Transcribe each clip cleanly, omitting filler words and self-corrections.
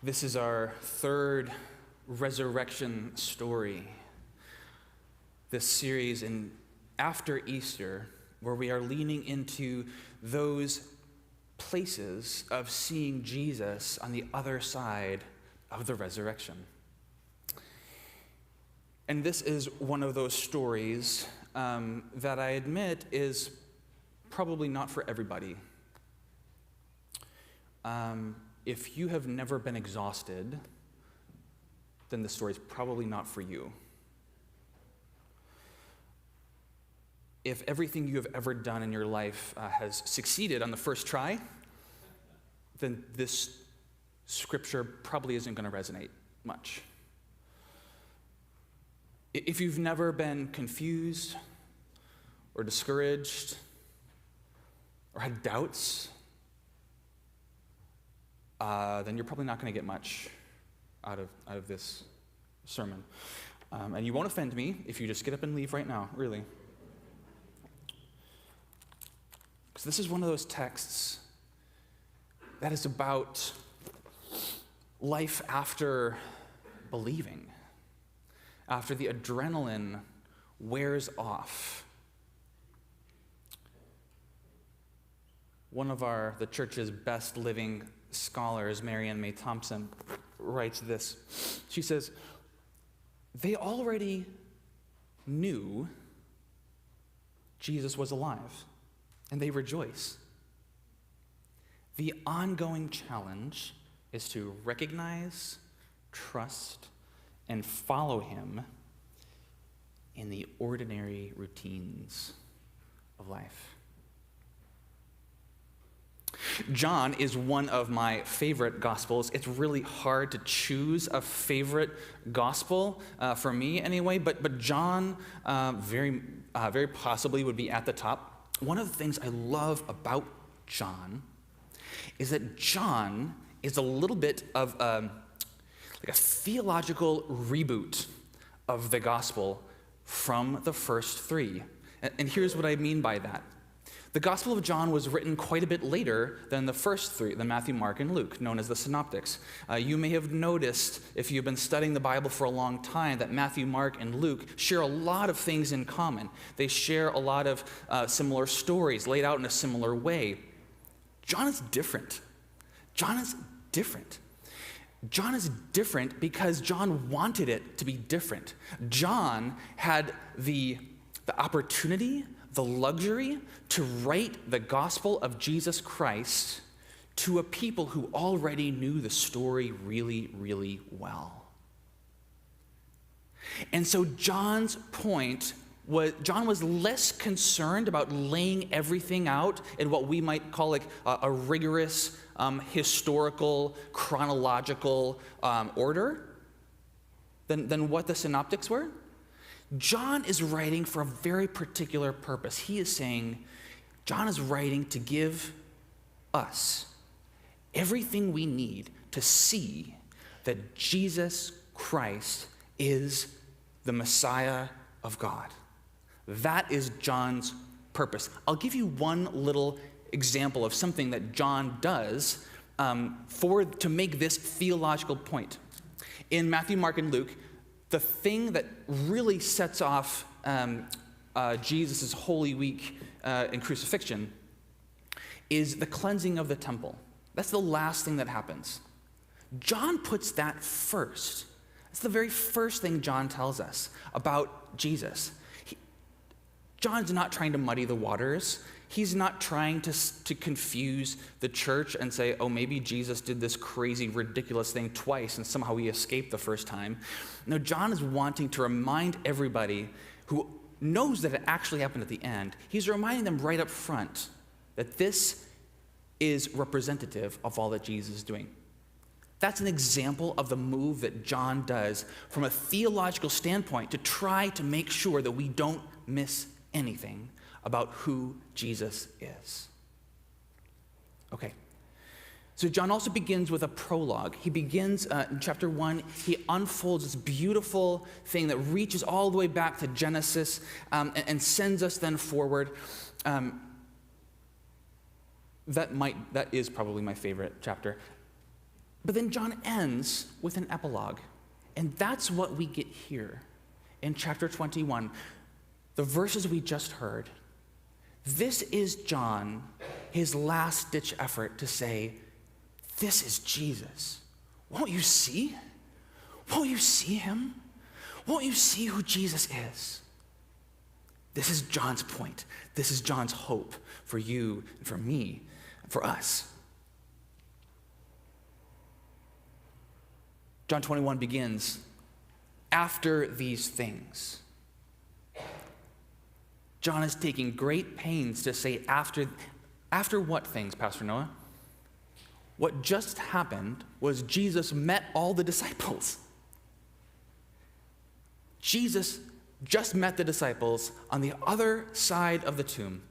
This is our third resurrection story. This series after Easter, where we are leaning into those places of seeing Jesus on the other side of the resurrection. And this is one of those stories that I admit is probably not for everybody. If you have never been exhausted, then the story is probably not for you. If everything you have ever done in your life has succeeded on the first try, then this scripture probably isn't going to resonate much. If you've never been confused or discouraged or had doubts, then you're probably not going to get much out of this sermon. And you won't offend me if you just get up and leave right now, really. Because this is one of those texts that is about life after believing, after the adrenaline wears off. One of the church's best living scholars, Marianne May Thompson, writes this. She says, they already knew Jesus was alive, and they rejoice. The ongoing challenge is to recognize, trust, and follow him in the ordinary routines of life. John is one of my favorite gospels. It's really hard to choose a favorite gospel for me anyway, but John very possibly would be at the top. One of the things I love about John is that John is a little bit of like a theological reboot of the gospel from the first three. And here's what I mean by that. The Gospel of John was written quite a bit later than the first three, the Matthew, Mark, and Luke, known as the Synoptics. You may have noticed, if you've been studying the Bible for a long time, that Matthew, Mark, and Luke share a lot of things in common. They share a lot of similar stories laid out in a similar way. John is different. John is different. John is different because John wanted it to be different. John had the opportunity, the luxury to write the gospel of Jesus Christ to a people who already knew the story really, really well. And so John's point was, John was less concerned about laying everything out in what we might call like a rigorous historical, chronological order than what the synoptics were. John is writing for a very particular purpose. He is saying, John is writing to give us everything we need to see that Jesus Christ is the Messiah of God. That is John's purpose. I'll give you one little example of something that John does to make this theological point. In Matthew, Mark, and Luke, the thing that really sets off Jesus' Holy Week and crucifixion is the cleansing of the temple. That's the last thing that happens. John puts that first. That's the very first thing John tells us about Jesus. John's not trying to muddy the waters. He's not trying to confuse the church and say, oh, maybe Jesus did this crazy, ridiculous thing twice and somehow he escaped the first time. No, John is wanting to remind everybody who knows that it actually happened at the end. He's reminding them right up front that this is representative of all that Jesus is doing. That's an example of the move that John does from a theological standpoint to try to make sure that we don't miss anything about who Jesus is. Okay, so John also begins with a prologue. He begins in chapter 1, he unfolds this beautiful thing that reaches all the way back to Genesis and sends us then forward. That is probably my favorite chapter. But then John ends with an epilogue. And that's what we get here in chapter 21, the verses we just heard. This is John, his last-ditch effort to say, this is Jesus. Won't you see? Won't you see him? Won't you see who Jesus is? This is John's point. This is John's hope for you and for me and for us. John 21 begins, after these things. John is taking great pains to say after what things, Pastor Noah? What just happened was Jesus met all the disciples. Jesus just met the disciples on the other side of the tomb.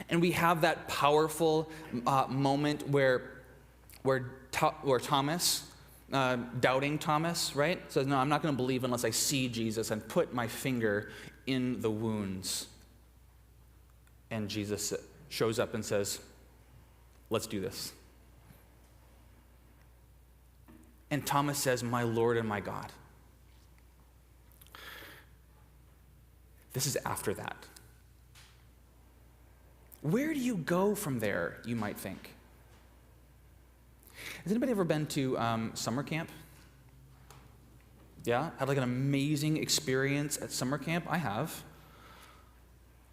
And we have that powerful moment where Thomas, doubting Thomas, right, says, no, I'm not going to believe unless I see Jesus and put my finger in the wounds. And Jesus shows up and says, let's do this. And Thomas says, my Lord and my God. This is after that. Where do you go from there, you might think? Has anybody ever been to summer camp? Yeah? Had like an amazing experience at summer camp? I have.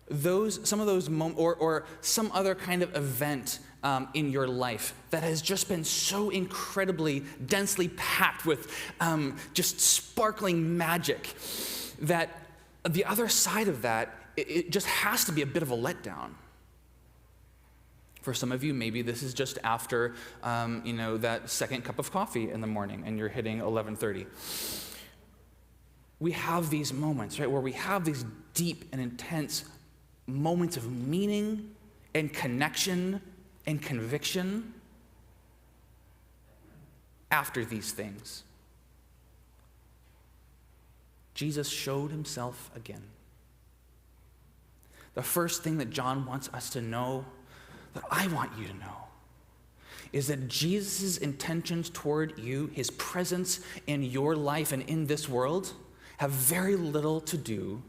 Some of those moments, or some other kind of event in your life that has just been so incredibly densely packed with just sparkling magic that the other side of that, it just has to be a bit of a letdown. For some of you, maybe this is just after, that second cup of coffee in the morning and you're hitting 11:30. We have these moments, right, where we have these deep and intense moments of meaning and connection and conviction after these things. Jesus showed himself again. The first thing that John wants us to know, that I want you to know, is that Jesus' intentions toward you, his presence in your life and in this world, have very little to do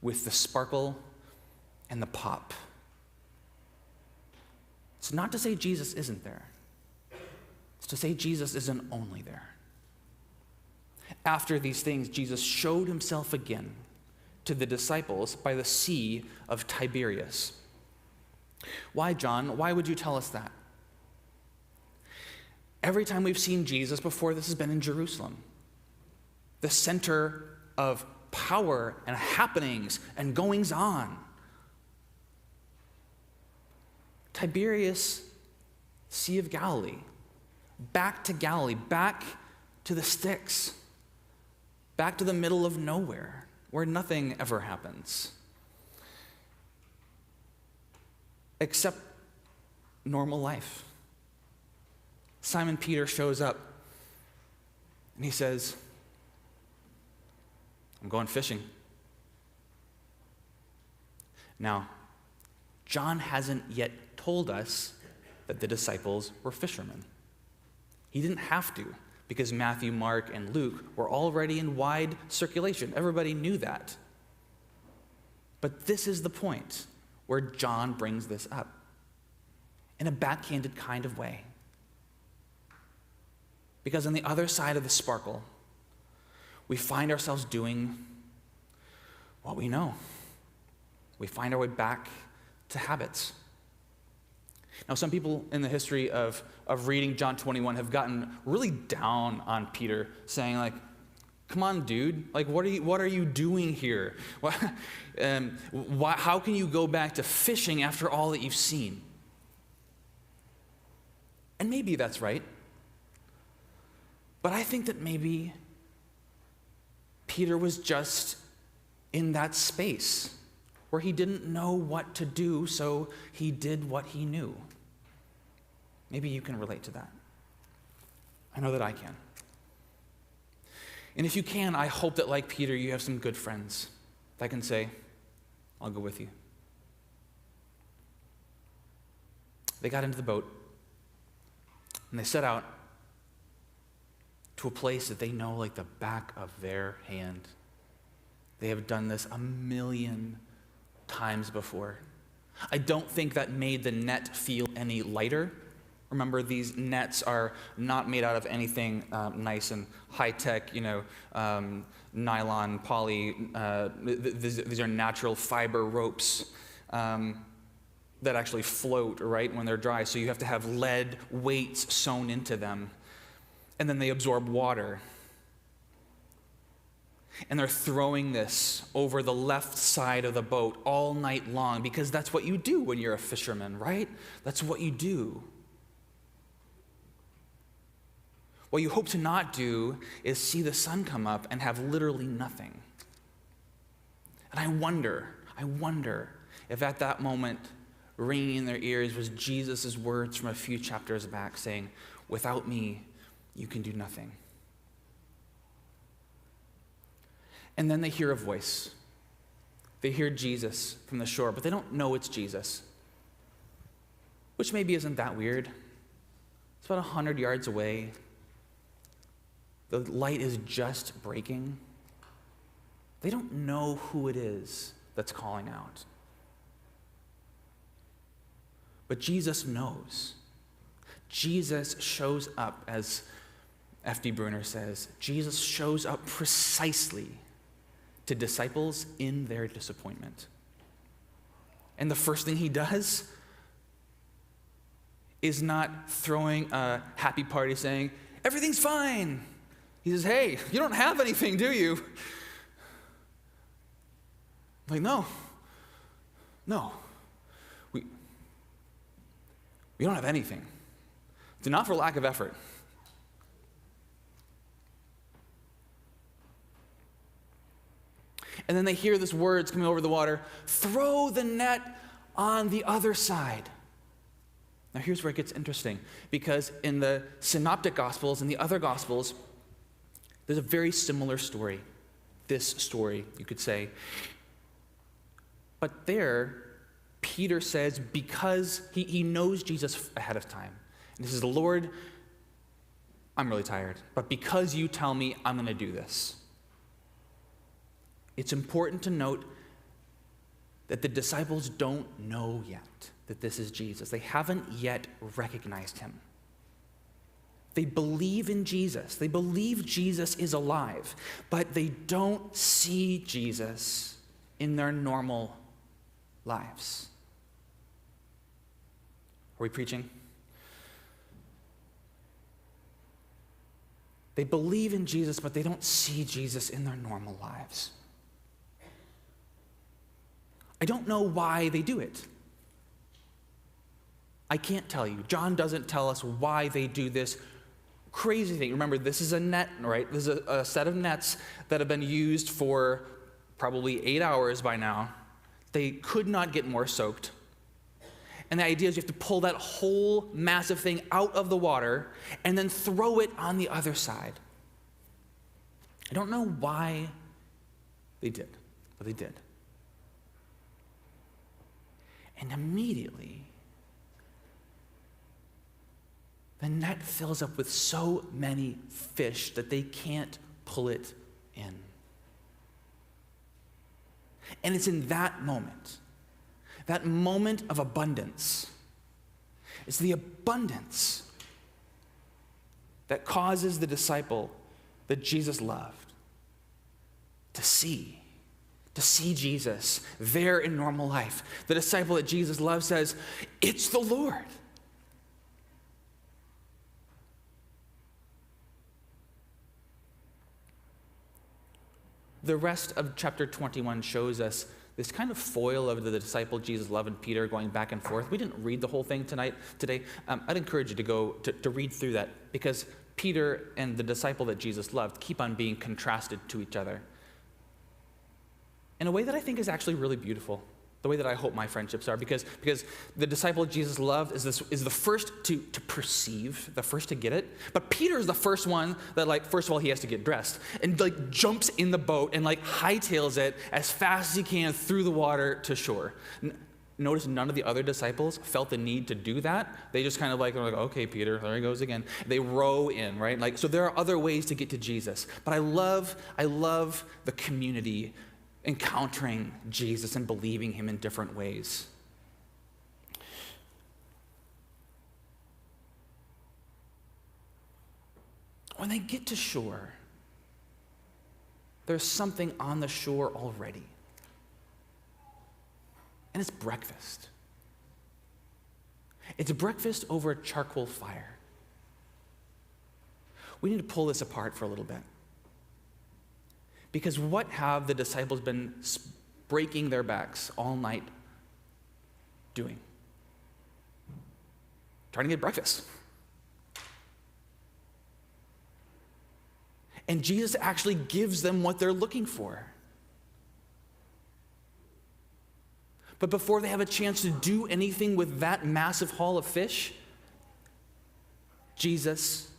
with the sparkle and the pop. It's not to say Jesus isn't there. It's to say Jesus isn't only there. After these things, Jesus showed himself again to the disciples by the Sea of Tiberias. Why, John? Why would you tell us that? Every time we've seen Jesus before, this has been in Jerusalem, the center of power and happenings and goings on. Tiberias, Sea of Galilee, back to Galilee, back to the sticks, back to the middle of nowhere, where nothing ever happens except normal life. Simon Peter shows up and he says, I'm going fishing. Now, John hasn't yet told us that the disciples were fishermen. He didn't have to, because Matthew, Mark, and Luke were already in wide circulation. Everybody knew that. But this is the point where John brings this up in a backhanded kind of way. Because on the other side of the sparkle, we find ourselves doing what we know. We find our way back to habits. Now, some people in the history of reading John 21 have gotten really down on Peter, saying like, come on, dude, like what are you doing here? How can you go back to fishing after all that you've seen? And maybe that's right. But I think that maybe Peter was just in that space where he didn't know what to do, so he did what he knew. Maybe you can relate to that. I know that I can. And if you can, I hope that, like Peter, you have some good friends that can say, I'll go with you. They got into the boat. And they set out to a place that they know like the back of their hand. They have done this 1,000,000 times before. I don't think that made the net feel any lighter. Remember, these nets are not made out of anything nice and high-tech, nylon, poly. These are natural fiber ropes that actually float, right, when they're dry. So you have to have lead weights sewn into them. And then they absorb water. And they're throwing this over the left side of the boat all night long because that's what you do when you're a fisherman, right? That's what you do. What you hope to not do is see the sun come up and have literally nothing. And I wonder if at that moment, ringing in their ears was Jesus' words from a few chapters back saying, "Without me, you can do nothing." And then they hear a voice. They hear Jesus from the shore, but they don't know it's Jesus, which maybe isn't that weird. It's about 100 yards away. The light is just breaking. They don't know who it is that's calling out. But Jesus knows. Jesus shows up, as F.D. Bruner says, Jesus shows up precisely to disciples in their disappointment. And the first thing he does is not throwing a happy party saying, "Everything's fine." He says, "Hey, you don't have anything, do you?" Like, no. We don't have anything. It's not for lack of effort. And then they hear these words coming over the water, "Throw the net on the other side." Now here's where it gets interesting, because in the Synoptic Gospels and the other Gospels, there's a very similar story. This story, you could say. But there, Peter says, because he knows Jesus ahead of time. And he says, "Lord, I'm really tired, but because you tell me, I'm going to do this." It's important to note that the disciples don't know yet that this is Jesus. They haven't yet recognized him. They believe in Jesus. They believe Jesus is alive, but they don't see Jesus in their normal lives. Are we preaching? They believe in Jesus, but they don't see Jesus in their normal lives. I don't know why they do it. I can't tell you. John doesn't tell us why they do this crazy thing. Remember, this is a net, right? This is a set of nets that have been used for probably 8 hours by now. They could not get more soaked. And the idea is you have to pull that whole massive thing out of the water and then throw it on the other side. I don't know why they did, but they did. And immediately, the net fills up with so many fish that they can't pull it in. And it's in that moment of abundance, it's the abundance that causes the disciple that Jesus loved to see Jesus there in normal life. The disciple that Jesus loved says, "It's the Lord." The rest of chapter 21 shows us this kind of foil of the disciple Jesus loved and Peter going back and forth. We didn't read the whole thing today. I'd encourage you to go to read through that, because Peter and the disciple that Jesus loved keep on being contrasted to each other in a way that I think is actually really beautiful, the way that I hope my friendships are, because the disciple Jesus loved is the first to perceive, the first to get it. But Peter is the first one that, first of all, he has to get dressed and jumps in the boat and hightails it as fast as he can through the water to shore. notice none of the other disciples felt the need to do that. They just kind of they're like, okay, Peter, there he goes again. They row in, right? So there are other ways to get to Jesus. But I love the community encountering Jesus and believing him in different ways. When they get to shore, there's something on the shore already. And it's breakfast. It's breakfast over a charcoal fire. We need to pull this apart for a little bit. Because what have the disciples been breaking their backs all night doing? Trying to get breakfast. And Jesus actually gives them what they're looking for. But before they have a chance to do anything with that massive haul of fish, Jesus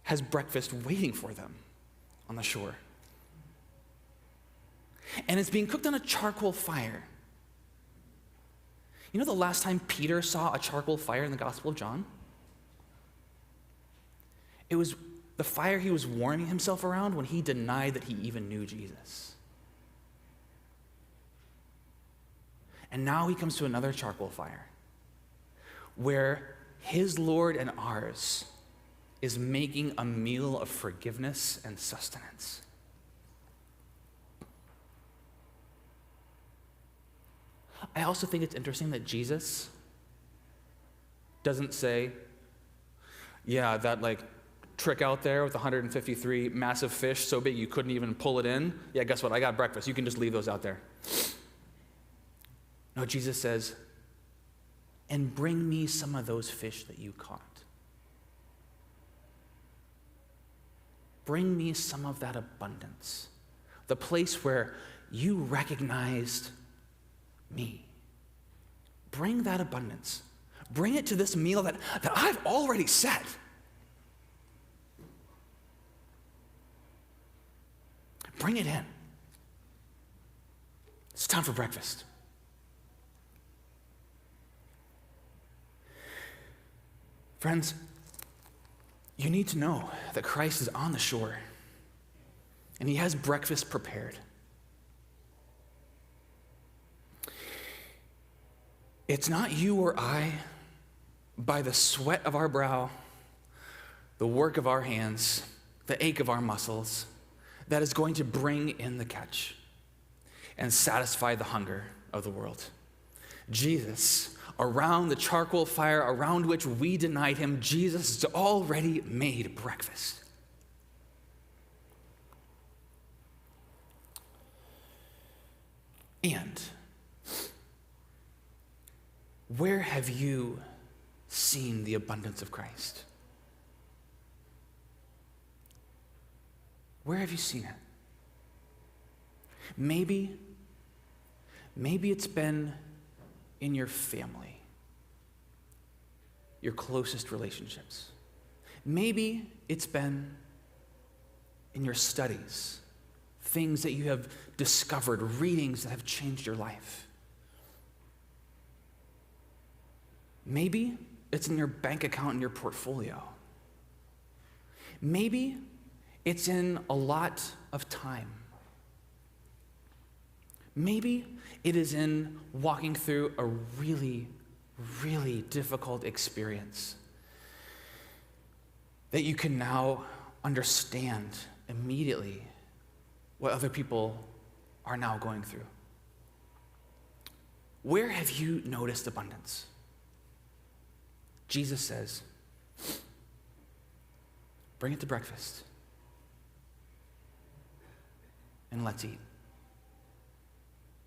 has breakfast waiting for them on the shore. And it's being cooked on a charcoal fire. You know the last time Peter saw a charcoal fire in the Gospel of John? It was the fire he was warming himself around when he denied that he even knew Jesus. And now he comes to another charcoal fire where his Lord and ours is making a meal of forgiveness and sustenance. I also think it's interesting that Jesus doesn't say, yeah, that trick out there with 153 massive fish so big you couldn't even pull it in. Yeah, guess what? I got breakfast. You can just leave those out there. No, Jesus says, and bring me some of those fish that you caught. Bring me some of that abundance. The place where you recognized me. Bring that abundance. Bring it to this meal that I've already set. Bring it in. It's time for breakfast. Friends, you need to know that Christ is on the shore and he has breakfast prepared. It's not you or I, by the sweat of our brow, the work of our hands, the ache of our muscles, that is going to bring in the catch and satisfy the hunger of the world. Jesus, around the charcoal fire around which we denied him, Jesus has already made breakfast. And where have you seen the abundance of Christ? Where have you seen it? Maybe it's been in your family, your closest relationships. Maybe it's been in your studies, things that you have discovered, readings that have changed your life. Maybe it's in your bank account and your portfolio. Maybe it's in a lot of time. Maybe it is in walking through a really, really difficult experience that you can now understand immediately what other people are now going through. Where have you noticed abundance? Jesus says, bring it to breakfast and let's eat.